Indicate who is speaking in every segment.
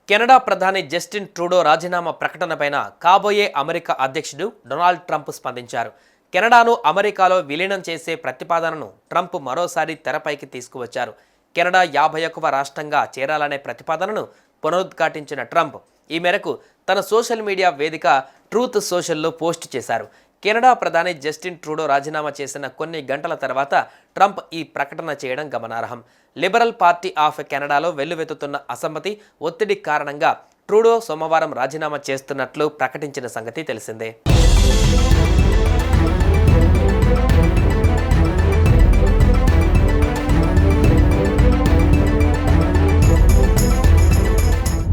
Speaker 1: Canada ప్రధాని Justin Trudeau రాజీనామా ప్రకటనపైన కాబోయే అమెరికా అధ్యక్షుడు డొనాల్డ్ ట్రంప్ స్పందించారు. కెనడాను అమెరికాలో విలీనం చేసే ప్రతిపాదనను ట్రంప్ మరోసారి తెరపైకి తీసుకువచ్చారు. కెనడా 51వ రాష్ట్రంగా చేరాలనే ప్రతిపాదనను పునరుద్ఘాటించిన ట్రంప్ ఈ మేరకు తన సోషల్ మీడియా వేదిక ట్రూత్ సోషల్లో పోస్ట్ చేశారు. కెనడా ప్రధాని జస్టిన్ ట్రూడో రాజీనామా చేసిన కొన్ని గంటల తర్వాత ట్రంప్ ఈ ప్రకటన చేయడం గమనార్హం. లిబరల్ పార్టీ ఆఫ్ కెనడాలో వెల్లువెత్తుతున్న అసమ్మతి, ఒత్తిడి కారణంగా ట్రూడో సోమవారం రాజీనామా చేస్తున్నట్లు ప్రకటించిన సంగతి తెలిసిందే.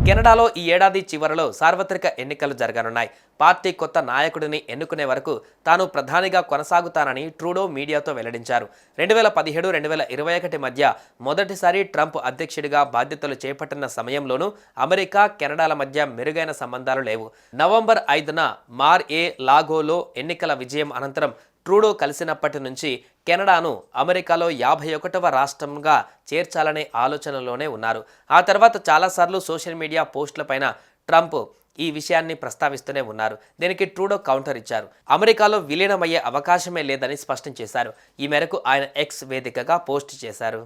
Speaker 1: కెనడాలో ఈ ఏడాది చివరలో సార్వత్రిక ఎన్నికలు జరగనున్నాయి. పార్టీ కొత్త నాయకుడిని ఎన్నుకునే వరకు తాను ప్రధానిగా కొనసాగుతానని ట్రూడో మీడియాతో వెల్లడించారు. 2017-2021 మధ్య మొదటిసారి ట్రంప్ అధ్యక్షుడిగా బాధ్యతలు చేపట్టిన సమయంలోనూ అమెరికా, కెనడాల మధ్య మెరుగైన సంబంధాలు లేవు. నవంబర్ 5న మార్-ఏ-లాగోలో ఎన్నికల విజయం అనంతరం ట్రూడో కలిసినప్పటి నుంచి కెనడాను అమెరికాలో 51వ రాష్ట్రంగా చేర్చాలనే ఆలోచనలోనే ఉన్నారు. ఆ తర్వాత చాలాసార్లు సోషల్ మీడియా పోస్టులపైన ట్రంప్ ఈ విషయాన్ని ప్రస్తావిస్తూనే ఉన్నారు. దీనికి ట్రూడో కౌంటర్ ఇచ్చారు. అమెరికాలో విలీనమయ్యే అవకాశమే లేదని స్పష్టం చేశారు. ఈ మేరకు ఆయన ఎక్స్ వేదికగా పోస్ట్ చేశారు.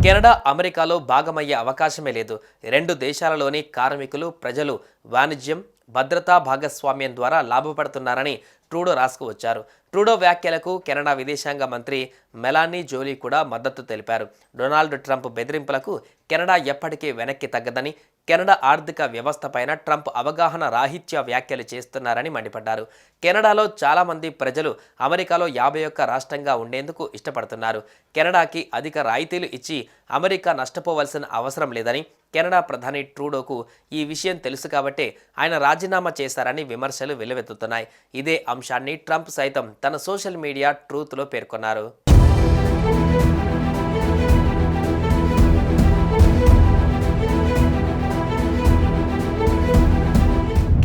Speaker 1: కెనడా అమెరికాలో భాగమయ్యే అవకాశమే లేదు. రెండు దేశాలలోని కార్మికులు, ప్రజలు వాణిజ్యం, భద్రతా భాగస్వామ్యం ద్వారా లాభపడుతున్నారని ట్రూడో రాసుకువచ్చారు. ట్రూడో వ్యాఖ్యలకు కెనడా విదేశాంగ మంత్రి మెలానీ జోలీ కూడా మద్దతు తెలిపారు. డొనాల్డ్ ట్రంప్ బెదిరింపులకు కెనడా ఎప్పటికీ వెనక్కి తగ్గదని, కెనడా ఆర్థిక వ్యవస్థపైన ట్రంప్ అవగాహన రాహిత్య వ్యాఖ్యలు చేస్తున్నారని మండిపడ్డారు. కెనడాలో చాలామంది ప్రజలు అమెరికాలో 51 రాష్ట్రంగా ఉండేందుకు ఇష్టపడుతున్నారు. కెనడాకి అధిక రాయితీలు ఇచ్చి అమెరికా నష్టపోవలసిన అవసరం లేదని కెనడా ప్రధాని ట్రూడోకు ఈ విషయం తెలుసు కాబట్టే ఆయన రాజీనామా చేశారని విమర్శలు వెల్లువెత్తుతున్నాయి. ఇదే అంశాన్ని ట్రంప్ సైతం తన సోషల్ మీడియా ట్రూత్లో పేర్కొన్నారు.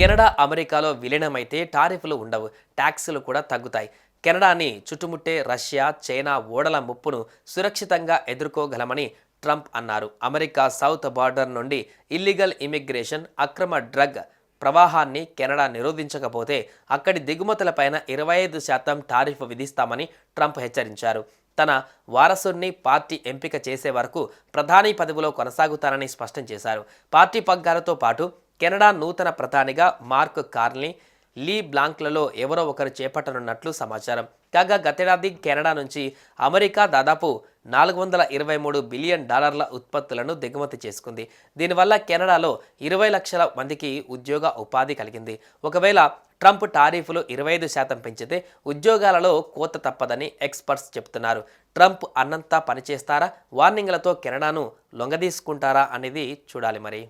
Speaker 1: కెనడా అమెరికాలో విలీనమైతే టారిఫ్లు ఉండవు, ట్యాక్సులు కూడా తగ్గుతాయి. కెనడాని చుట్టుముట్టే రష్యా, చైనా ఓడల ముప్పును సురక్షితంగా ఎదుర్కోగలమని ట్రంప్ అన్నారు. అమెరికా సౌత్ బార్డర్ నుండి ఇల్లీగల్ ఇమిగ్రేషన్, అక్రమ డ్రగ్ ప్రవాహాన్ని కెనడా నిరోధించకపోతే అక్కడి దిగుమతులపైన 25% టారిఫ్ విధిస్తామని ట్రంప్ హెచ్చరించారు. తన వారసుడిని పార్టీ ఎంపిక చేసే వరకు ప్రధాని పదవిలో కొనసాగుతానని స్పష్టం చేశారు. పార్టీ పగ్గాలతో పాటు కెనడా నూతన ప్రధానిగా మార్క్ కార్నీ, లీ బ్లాంక్లలో ఎవరో ఒకరు చేపట్టనున్నట్లు సమాచారం. కాగా గతేడాది కెనడా నుంచి అమెరికా దాదాపు $423 బిలియన్ ఉత్పత్తులను దిగుమతి చేసుకుంది. దీనివల్ల కెనడాలో 20 లక్షల మందికి ఉద్యోగ ఉపాధి కలిగింది. ఒకవేళ ట్రంప్ టారిఫ్లు 25% పెంచితే ఉద్యోగాలలో కోత తప్పదని ఎక్స్పర్ట్స్ చెబుతున్నారు. ట్రంప్ అన్నంతా పనిచేస్తారా, వార్నింగ్లతో కెనడాను లొంగదీసుకుంటారా అనేది చూడాలి మరి.